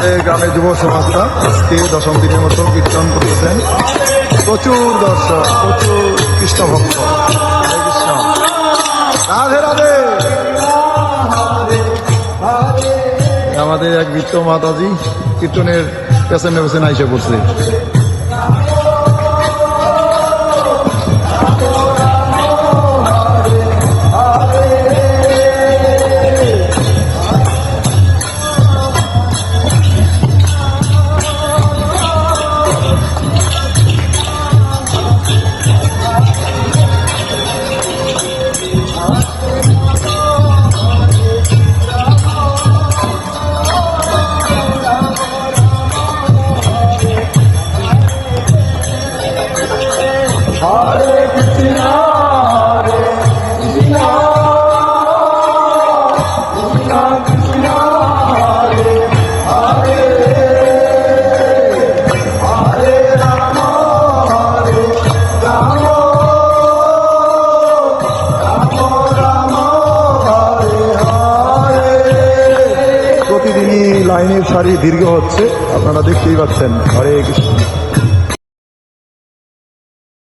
গ্রামের যুব সমাজটা আজকে দশম দিনের মতো কীর্তন করতেছেন। প্রচুর দর্শক, প্রচুর কৃষ্ণ ভক্ত। হরে কৃষ্ণ, রাধে রাধে। আমাদের এক বৃত্ত মাতাজি কীর্তনের পেছনে পেছনে আইসে পড়ছে। প্রতিদিনই লাইনের সারি দীর্ঘ হচ্ছে, আপনারা দেখতেই পাচ্ছেন। হরে কৃষ্ণ।